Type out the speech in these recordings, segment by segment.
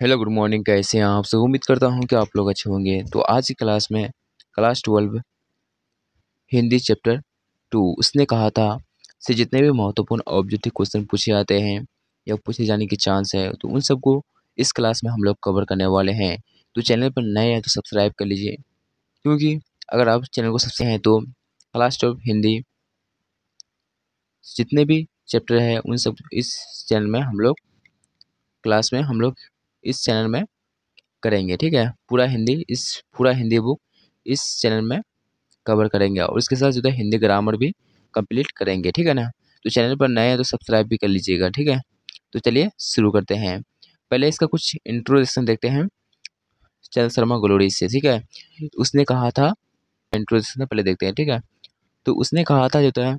Hello good morning. कैसे हैं आप सब? उम्मीद करता हूँ कि आप लोग अच्छे होंगे। तो आज की क्लास में क्लास 12 हिंदी चैप्टर 2 उसने कहा था से जितने भी महत्वपूर्ण ऑब्जेक्टिव क्वेश्चन पूछे जाते हैं या पूछे जाने की चांस है तो उन सबको इस क्लास में हम लोग कवर करने वाले हैं। तो चैनल पर नए हैं तो सब्सक्राइब कर लीजिए, क्योंकि अगर आप चैनल को सब्सक्राइब हैं तो क्लास 12 हिंदी जितने भी चैप्टर है उन सब इस चैनल में हम लोग क्लास में हम लोग इस चैनल में करेंगे। ठीक है, पूरा हिंदी बुक इस चैनल में कवर करेंगे और इसके साथ जो है हिंदी ग्रामर भी कंप्लीट करेंगे। ठीक है ना। तो चैनल पर नए हैं तो सब्सक्राइब भी कर लीजिएगा। ठीक है, तो चलिए शुरू करते हैं। पहले इसका कुछ इंट्रोडक्शन देखते हैं चंद्र शर्मा ग्लोरी से। ठीक है, उसने कहा था, इंट्रोडक्शन पहले देखते हैं। ठीक है, तो उसने कहा था जो है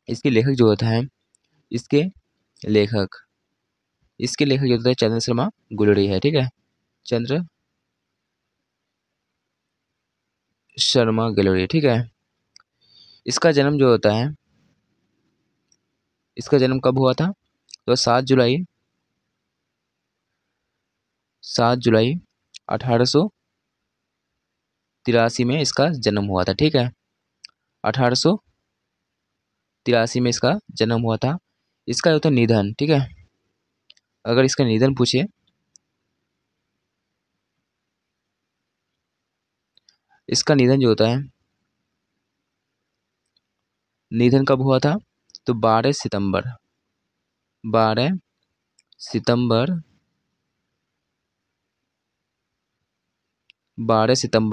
इसके लेखक जो होता है इसके लेखक इसके लेखक जो होता है चंद्र शर्मा ग्लोरी है। ठीक है, चंद्र शर्मा ग्लोरी। ठीक है, इसका जन्म जो होता है इसका जन्म कब हुआ था? तो 7 जुलाई 1883 में इसका जन्म हुआ था। ठीक है, 1883 में इसका जन्म हुआ था। इसका जो था निधन, ठीक है, अगर इसका निधन पूछे, इसका निधन जो होता है निधन कब हुआ था? तो 12 सितंबर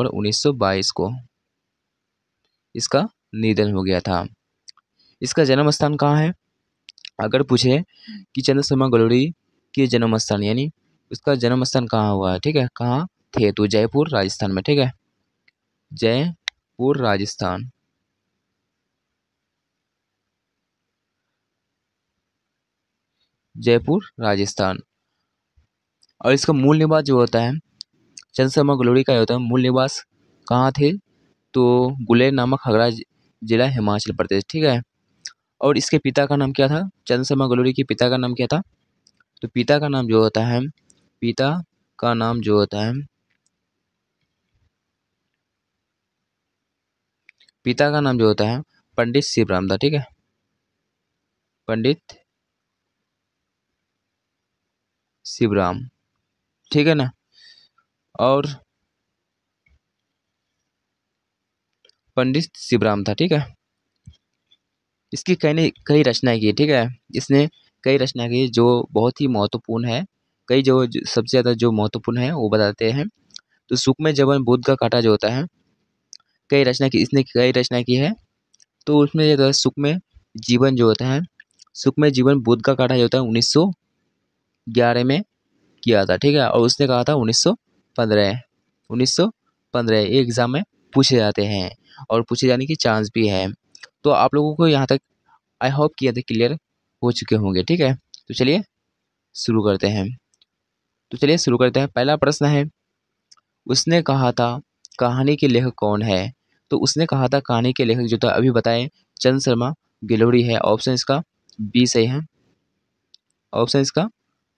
1922 को इसका निधन हो गया था। इसका जन्म स्थान कहाँ है? अगर पूछे कि चंद्र शर्मा ग्लोरी के जन्म स्थान यानी उसका जन्म स्थान कहाँ हुआ है, ठीक है, कहाँ थे, तो जयपुर राजस्थान में। ठीक है, जयपुर राजस्थान। जयपुर राजस्थान। और इसका मूल निवास जो होता है चंद्र शर्मा ग्लोरी का होता है मूल निवास कहाँ थे? तो गुलेर नामक हगरा जिला हिमाचल प्रदेश। ठीक है, और इसके पिता का नाम क्या था? चंद्र शर्मा ग्लोरी के पिता का नाम क्या था? तो पिता का नाम जो होता है पिता का नाम जो होता है पंडित शिवराम था। ठीक है, पंडित शिवराम। ठीक है ना। और पंडित शिवराम था। ठीक है, इसकी कई रचनाएं की। ठीक है, इसने कई रचनाएं की जो बहुत ही महत्वपूर्ण है। कई सबसे ज़्यादा जो महत्वपूर्ण है वो बताते हैं। तो सुखमय जवन बुद्ध का कांटा जो होता है इसने कई रचना की है। तो उसमें जो है सुखमय जीवन बुद्ध का कांटा जो होता है 1911 में किया था। ठीक है, और उसने कहा था 1915 ये एग्जाम में पूछे जाते हैं और पूछे जाने की चांस भी है। तो आप लोगों को यहाँ तक आई होप कि यदि क्लियर हो चुके होंगे। ठीक है, तो चलिए शुरू करते हैं। पहला प्रश्न है, उसने कहा था कहानी के लेखक कौन है? तो उसने कहा था कहानी के लेखक जो था अभी बताए चंद्र शर्मा गिलोरी है। ऑप्शन इसका बी सही है। ऑप्शन इसका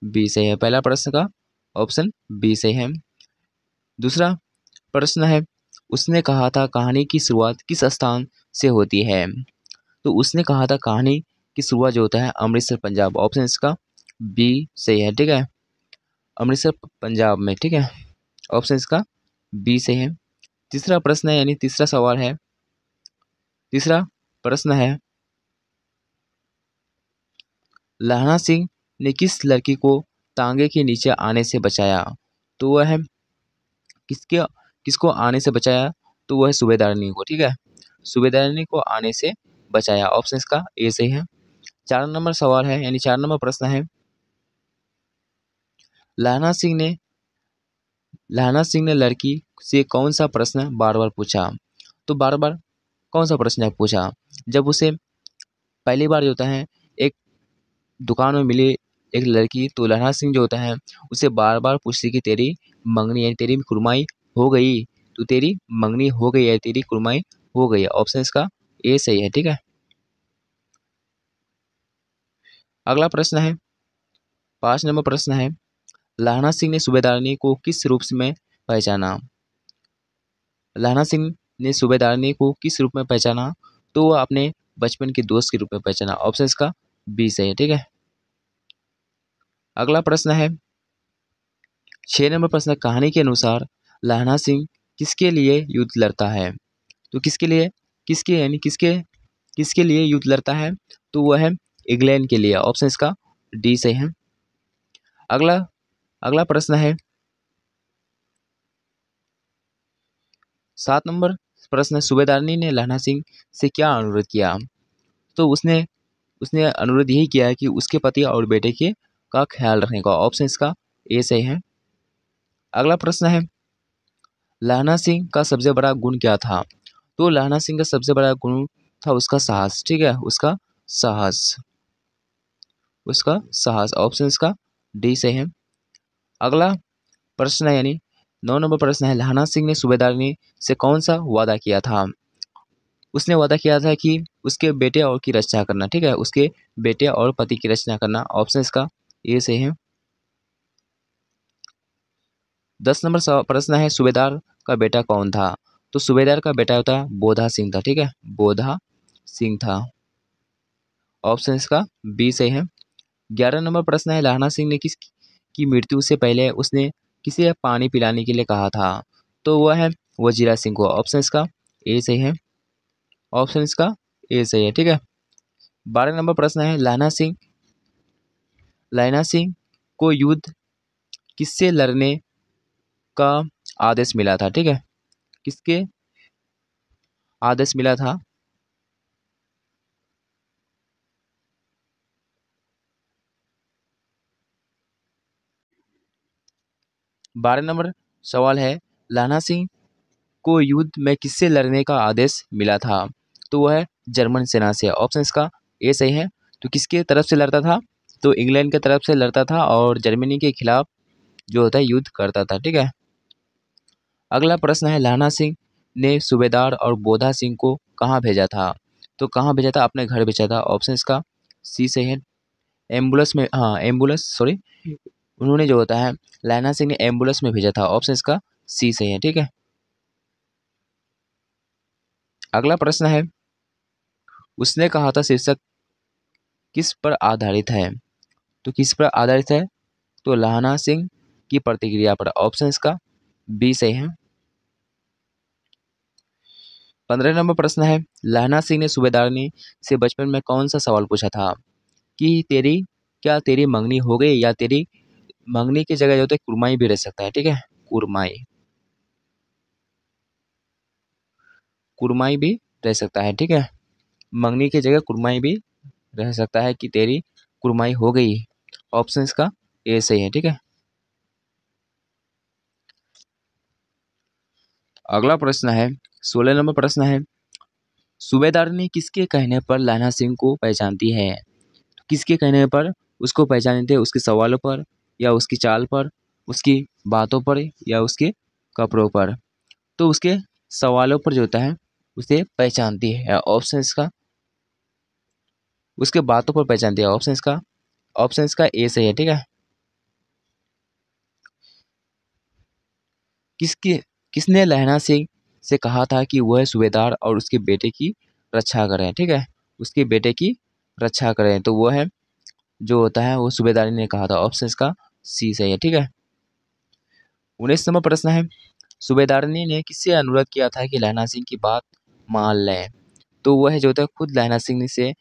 बी सही है। पहला प्रश्न का ऑप्शन बी सही है। दूसरा प्रश्न है, उसने कहा था कहानी की शुरुआत किस स्थान से होती है? तो उसने कहा था कहानी की शुरुआत जो होता है अमृतसर पंजाब। ऑप्शन इसका बी सही है। ठीक है, अमृतसर पंजाब में। ठीक है, ऑप्शन इसका बी सही है। तीसरा प्रश्न है यानी तीसरा प्रश्न है, लहना सिंह ने किस लड़की को तांगे के नीचे आने से बचाया? तो वह है किसके किसको आने से बचाया? तो वह है सूबेदारनी को। ठीक है, सूबेदारनी को आने से बचाया। ऑप्शन इसका ए सही है। 4 नंबर प्रश्न है, लहना सिंह ने लड़की से कौन सा प्रश्न बार बार पूछा? तो बार बार कौन सा प्रश्न पूछा? जब उसे पहली बार जो होता है एक दुकान में मिली एक लड़की, तो लहना सिंह जो होता है उसे बार बार पूछती कि तेरी मंगनी यानी तेरी कुर्माई हो गई? तो तेरी मंगनी हो गई है, तेरी कुर्माई हो गई है। ऑप्शन इसका ए सही है। ठीक है, अगला प्रश्न है, 5 नंबर प्रश्न है, लहना सिंह ने सूबेदारनी को किस रूप में पहचाना? लहना सिंह ने सूबेदारनी को किस रूप में पहचाना? तो वह अपने बचपन के दोस्त के रूप में पहचाना। ऑप्शन इसका बी सही है। ठीक है, अगला प्रश्न है 6 नंबर प्रश्न। कहानी के अनुसार लहना सिंह किसके लिए युद्ध लड़ता है? तो किसके लिए, किसके यानी किसके किसके लिए युद्ध लड़ता है? तो वह है इंग्लैंड के लिए। ऑप्शन इसका डी सही है। अगला अगला प्रश्न है 7 नंबर प्रश्न। सूबेदारनी ने लहना सिंह से क्या अनुरोध किया? तो उसने उसने अनुरोध यही किया है कि उसके पति और बेटे के का ख्याल रखने का। ऑप्शन इसका ए सही है। अगला प्रश्न है लहना सिंह का सबसे बड़ा गुण क्या था? तो लहना सिंह का सबसे बड़ा गुण था उसका साहस। ठीक है, उसका साहस, उसका साहस। ऑप्शन इसका डी सही है। अगला प्रश्न है यानी 9 नंबर प्रश्न है लहना सिंह ने सूबेदारनी से कौन सा वादा किया था? उसने वादा किया था कि उसके बेटे और की रक्षा करना। ठीक है, उसके बेटे और पति की रक्षा करना। ऑप्शन इसका ए सही है। 10 नंबर प्रश्न है सूबेदार का बेटा कौन था? तो सूबेदार का बेटा होता है बोधा सिंह था। ठीक है, बोधा सिंह था। ऑप्शन इसका बी सही है। 11 नंबर प्रश्न है लहना सिंह ने किस की मृत्यु से पहले उसने किसे पानी पिलाने के लिए कहा था? तो वह है वजीरा सिंह को। ऑप्शन इसका ए सही है। ऑप्शन इसका ए सही है। ठीक है, 12 नंबर प्रश्न है लहना सिंह को युद्ध किससे लड़ने का आदेश मिला था? ठीक है, किसके आदेश मिला था? बारह नंबर सवाल है लहना सिंह को युद्ध में किससे लड़ने का आदेश मिला था? तो वह है जर्मन सेना से। ऑप्शन इसका ए सही है। तो किसके तरफ से लड़ता था? तो इंग्लैंड की तरफ से लड़ता था और जर्मनी के खिलाफ जो होता है युद्ध करता था। ठीक है, अगला प्रश्न है लहना सिंह ने सूबेदार और बोधा सिंह को कहाँ भेजा था? तो कहाँ भेजा था? अपने घर भेजा था। ऑप्शन इसका सी सही है। एम्बुलेंस में, हाँ एम्बुलेंस, सॉरी, उन्होंने जो होता है लहना सिंह ने एम्बुलेंस में भेजा था। ऑप्शन इसका सी सही है। ठीक है, अगला प्रश्न है उसने कहा था शीर्षक किस पर आधारित है? तो किस पर आधारित है? तो लहना सिंह की प्रतिक्रिया पर। ऑप्शन इसका बी सही है। 15 नंबर प्रश्न है लहना सिंह ने सूबेदारनी से बचपन में कौन सा सवाल पूछा था? कि तेरी मंगनी हो गई, या तेरी मंगनी की जगह जो होता है कुरमाई भी रह सकता है। ठीक है, कुरमाई, कुरमाई भी रह सकता है। ठीक है, मंगनी की जगह कुरमाई भी रह सकता है कि तेरी कुरमाई हो गई। ऑप्शन इसका ए सही है। ठीक है, अगला प्रश्न है 16 नंबर प्रश्न है सूबेदारनी किसके कहने पर लहना सिंह को पहचानती है? किसके कहने पर उसको पहचानते हैं? उसके सवालों पर, या उसकी चाल पर, उसकी बातों पर, या उसके कपड़ों पर? तो उसके सवालों पर जो होता है उसे पहचानती है। ऑप्शन इसका उसके बातों पर पहचानती है। ऑप्शन इसका ए सही है। ठीक है, किसके किसने लहना सिंह से कहा था कि वह सूबेदार और उसके बेटे की रक्षा करें? ठीक है, उसके बेटे की रक्षा करें। तो वो है जो होता है वो सूबेदारी ने कहा था। ऑप्शन इसका सी सही है। ठीक है, 19 नंबर प्रश्न है सूबेदारनी ने किससे अनुरोध किया था कि लहना सिंह की बात मान लें? तो वह जो होता है खुद लहना सिंह से,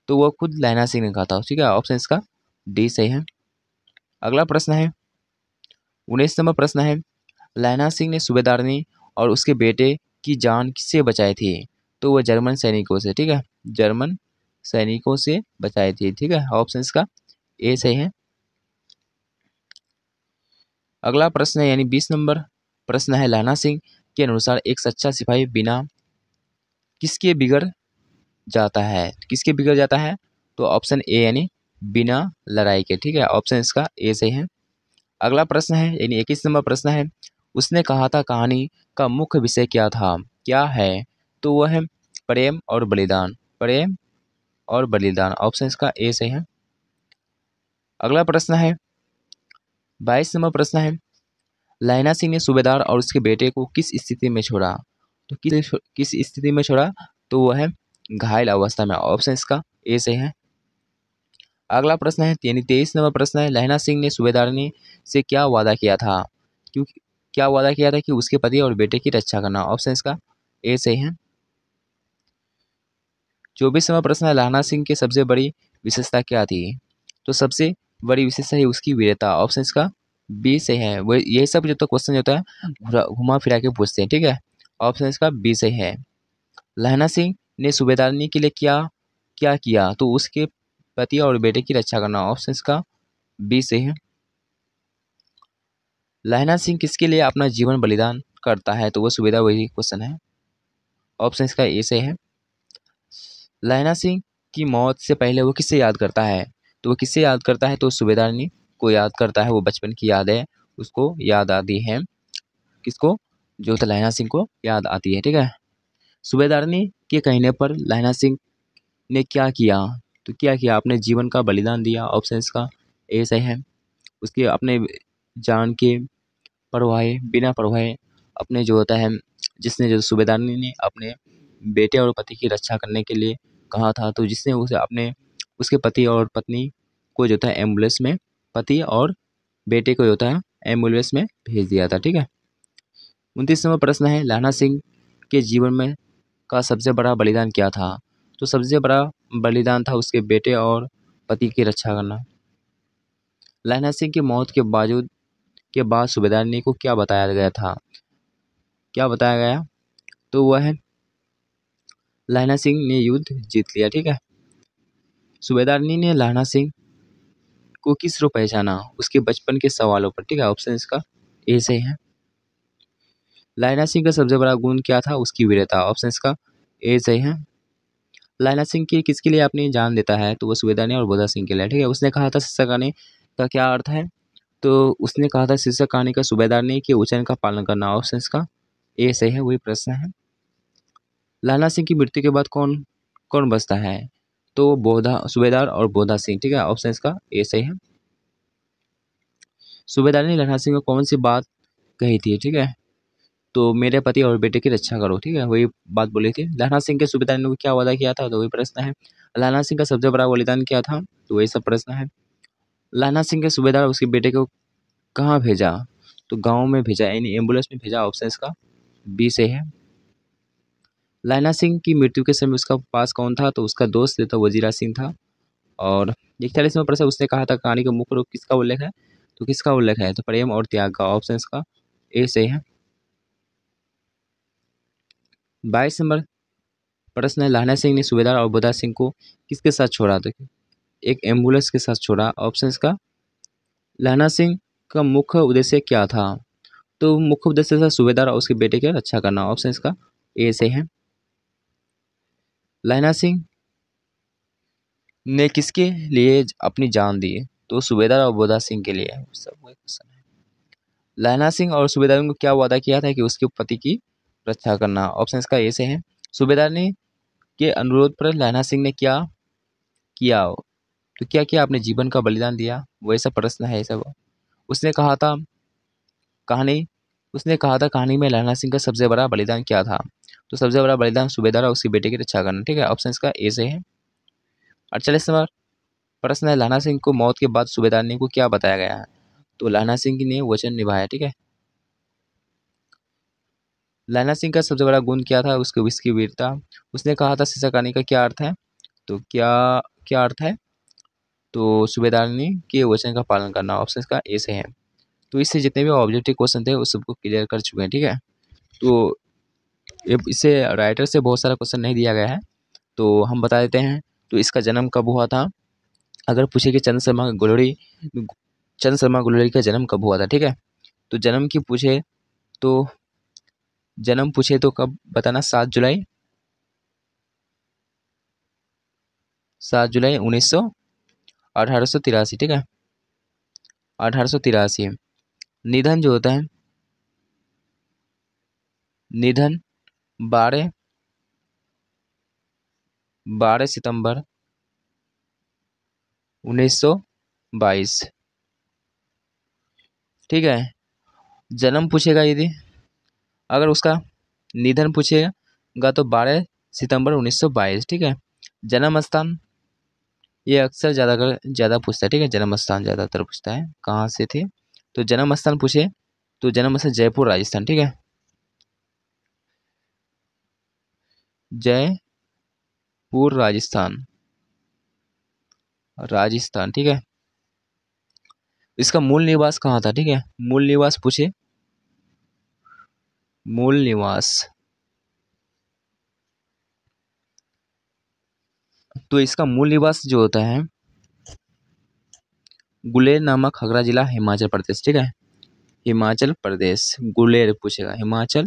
तो वह खुद लहना सिंह ने कहा था। ठीक है, ऑप्शन इसका डी सही है। अगला प्रश्न है 19 नंबर प्रश्न है लहना सिंह ने सूबेदारनी और उसके बेटे की जान किससे बचाई थी? तो वह जर्मन सैनिकों से। ठीक है, जर्मन सैनिकों से बचाई थी। ठीक है, ऑप्शन इसका ए सही है। अगला प्रश्न है यानी 20 नंबर प्रश्न है लहना सिंह के अनुसार एक सच्चा सिपाही बिना किसके बिगड़ जाता है? किसके बिगड़ जाता है? तो ऑप्शन ए यानी बिना लड़ाई के। ठीक है, ऑप्शन इसका ए सही है। अगला प्रश्न है यानी 21 नंबर प्रश्न है उसने कहा था कहानी का मुख्य विषय क्या था, क्या है? तो वह है प्रेम और बलिदान। प्रेम और बलिदान। ऑप्शन इसका ए सही है। अगला प्रश्न है 22 नंबर प्रश्न है, लहना सिंह ने सूबेदार और उसके बेटे को किस स्थिति में छोड़ा? तो किस स्थिति में छोड़ा? तो वह है घायल अवस्था में। ऑप्शन इसका ए से है। अगला प्रश्न है 23 नंबर प्रश्न है, लहना सिंह ने सूबेदारनी से क्या वादा किया था? क्योंकि क्या वादा किया था कि उसके पति और बेटे की रक्षा करना। ऑप्शन इसका ए से है। 24वां प्रश्न है, लहना सिंह की सबसे बड़ी विशेषता क्या थी? तो सबसे बड़ी विशेषता है उसकी वीरता। ऑप्शन इसका बी से है। वो यही सब जो तो क्वेश्चन होता है घुमा फिरा के पूछते हैं, ठीक है। ऑप्शन इसका बी से है। लहना सिंह ने सूबेदारनी के लिए क्या क्या किया? तो उसके पति और बेटे की रक्षा करना। ऑप्शन इसका बी से है। लहना सिंह किसके लिए अपना जीवन बलिदान करता है? तो वो सूबेदार, वही क्वेश्चन है। ऑप्शन इसका ए से है। लहना सिंह की मौत से पहले वो किससे याद करता है? तो वो किससे याद करता है? तो सूबेदारनी को याद करता है। वो बचपन की यादें उसको याद आती हैं। किसको? जो तो लहना सिंह को याद आती है, ठीक है। सूबेदारनी के कहने पर लहना सिंह ने क्या किया? तो क्या किया? अपने जीवन का बलिदान दिया। ऑप्शन इसका ए से है। उसके अपने जान के परवाहे बिना परवाहे अपने जो होता है, जिसने जो सूबेदारनी ने अपने बेटे और पति की रक्षा करने के लिए कहा था, तो जिसने उसे अपने उसके पति और पत्नी को जो था एम्बुलेंस में, पति और बेटे को जो था एम्बुलेंस में भेज दिया था, ठीक है। 29वां प्रश्न है, लहना सिंह के जीवन में का सबसे बड़ा बलिदान क्या था? तो सबसे बड़ा बलिदान था उसके बेटे और पति की रक्षा करना। लहना सिंह की मौत के बाद सूबेदारनी को क्या बताया गया था? क्या बताया गया? तो वह है लहना सिंह ने युद्ध जीत लिया, ठीक है। सूबेदारनी ने लहना सिंह को किस रूप पहचाना? उसके बचपन के सवालों पर, ठीक है। ऑप्शन इसका ए से है। लहना सिंह का सबसे बड़ा गुण क्या था? उसकी वीरता। ऑप्शन इसका ए से है। लहना सिंह की किसके लिए अपनी जान देता है? तो वो सूबेदारनी और बोधा सिंह के लिए, ठीक है। उसने कहा था शीर्षक कहानी का क्या अर्थ है? तो उसने कहा था शीर्षक कहानी का सूबेदारनी के वचन का पालन करना। ऑप्शन इसका ए से है, वही प्रश्न है। लहना सिंह की मृत्यु के बाद कौन कौन बचता है? तो बोधा सूबेदार और बोधा सिंह, ठीक है। ऑप्शन इसका ए सही है। सूबेदार ने लहना सिंह को कौन सी बात कही थी, ठीक है? तो मेरे पति और बेटे की रक्षा करो, ठीक है, वही बात बोली थी। लहना सिंह के सूबेदार ने क्या वादा किया था? तो वही प्रश्न है। लहना सिंह का सबसे बड़ा बलिदान क्या था? तो वही सब प्रश्न है। लहना सिंह के सूबेदार उसके बेटे को कहाँ भेजा? तो गाँव में भेजा, यानी एम्बुलेंस में भेजा। ऑप्शन इसका बी से है। लहना सिंह की मृत्यु के समय उसका पास कौन था? तो उसका दोस्त जो था वजीरा सिंह था। और 41वां प्रश्न, उसने कहा था कहानी का मुख्य रूप किसका उल्लेख है? तो किसका उल्लेख है? तो प्रेम और त्याग का। ऑप्शन इसका ए से है। 22 नंबर प्रश्न है, लहना सिंह ने सूबेदार और बोधा सिंह को किसके साथ छोड़ा? तो एक एम्बुलेंस के साथ छोड़ा। ऑप्शन इसका लहना सिंह का मुख्य उद्देश्य क्या था? तो मुख्य उद्देश्य था सूबेदार और उसके बेटे की रक्षा करना। ऑप्शन इसका ए से है। लहना सिंह ने किसके लिए अपनी जान दी? तो सूबेदार और बोधा सिंह के लिए। सब वही क्वेश्चन है। लहना सिंह और सूबेदार को क्या वादा किया था? कि उसके पति की रक्षा करना। ऑप्शन इसका ए से है। सूबेदार ने के अनुरोध पर लहना सिंह ने क्या किया? तो क्या किया? अपने जीवन का बलिदान दिया। वैसा प्रश्न है सब। उसने कहा था कहानी उसने कहा था कहानी में लहना सिंह का सबसे बड़ा बलिदान क्या था? तो सबसे बड़ा बलिदान सूबेदार और उसके बेटे की रक्षा करना, ठीक है। ऑप्शन इसका ए से है। 48 नंबर प्रश्न है, लहना सिंह को मौत के बाद सूबेदारनी को क्या बताया गया है? तो लहना सिंह ने वचन निभाया, ठीक है। लहना सिंह का सबसे बड़ा गुण क्या था? उसकी वीरता। उसने कहा था शीशा कहानी का क्या अर्थ है? तो क्या क्या अर्थ है? तो सूबेदारनी के वचन का पालन करना। ऑप्शन इसका ए से है। तो इससे जितने भी ऑब्जेक्टिव क्वेश्चन थे उस सबको क्लियर कर चुके हैं, ठीक है। तो इससे राइटर से बहुत सारा क्वेश्चन नहीं दिया गया है, तो हम बता देते हैं। तो इसका जन्म कब हुआ था? अगर पूछे कि चंद्र शर्मा गुलरी का जन्म कब हुआ था, ठीक है। तो तो जन्म पूछे तो कब बताना? 7 जुलाई 1883, ठीक है। 1883। निधन जो होता है, निधन 12 12 सितंबर 1900 22। ठीक है। जन्म पूछेगा यदि, अगर उसका निधन पूछेगा तो 12 सितंबर 1922। ठीक है। जन्म स्थान ये अक्सर ज़्यादा पूछता है। ठीक है। जन्म स्थान ज़्यादातर पूछता है, कहाँ से थे। तो जन्म स्थान पूछे तो जन्म स्थान जयपुर राजस्थान। ठीक है। जयपुर राजस्थान, राजस्थान। ठीक है। इसका मूल निवास कहाँ था। ठीक है। मूल निवास पूछे, मूल निवास, तो इसका मूल निवास जो होता है गुलेर नामक हगरा जिला, हिमाचल प्रदेश। ठीक है। हिमाचल प्रदेश, गुलेर पूछेगा, हिमाचल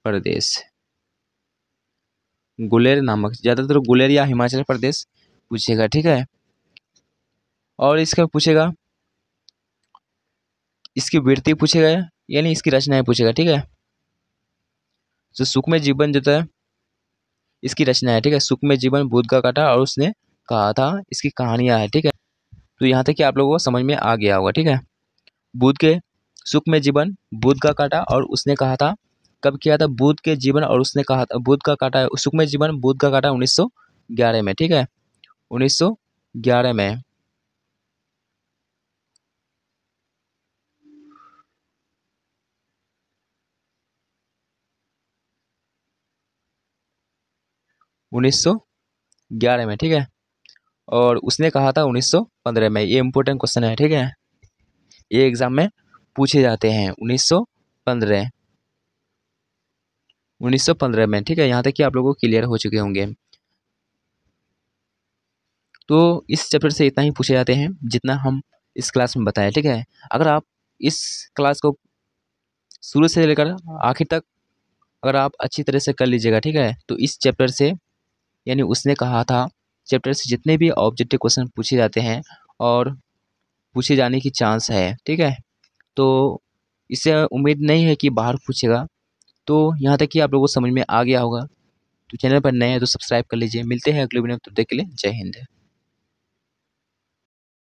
प्रदेश, गुलेर नामक, ज़्यादातर गुलेर या हिमाचल प्रदेश पूछेगा। ठीक है। और इसका पूछेगा, इसकी वृत्ति पूछेगा, यानी इसकी रचनाएं पूछेगा। ठीक है। जो सुखमय जीवन जो था, इसकी रचना है। ठीक है। सुखमय जीवन, बुद्ध का काटा और उसने कहा था, इसकी कहानियां है। ठीक है। तो यहाँ तक कि आप लोगों को समझ में आ गया होगा। ठीक है। बुद्ध के सुखमय जीवन, बुद्ध का काटा और उसने कहा था, कब किया था। बुद्ध के जीवन और उसने कहा था, बुद्ध का काटा, सुखमय जीवन, बुद्ध का काटा 1911 में। ठीक है। 1911 में। 1911 में। ठीक है। और उसने कहा था 1915 में। ये इंपॉर्टेंट क्वेश्चन है। ठीक है। ये एग्जाम में पूछे जाते हैं। 1915, 1915 में। ठीक है। यहाँ तक कि आप लोगों को क्लियर हो चुके होंगे। तो इस चैप्टर से इतना ही पूछे जाते हैं जितना हम इस क्लास में बताएं। ठीक है। अगर आप इस क्लास को शुरू से लेकर आखिर तक अगर आप अच्छी तरह से कर लीजिएगा, ठीक है, तो इस चैप्टर से, यानी उसने कहा था चैप्टर से जितने भी ऑब्जेक्टिव क्वेश्चन पूछे जाते हैं और पूछे जाने की चांस है, ठीक है, तो इससे उम्मीद नहीं है कि बाहर पूछेगा। तो यहाँ तक कि आप लोगों को समझ में आ गया होगा। तो चैनल पर नए हैं तो सब्सक्राइब कर लीजिए। मिलते हैं अगले वीडियो में, तब तक के लिए जय हिंद।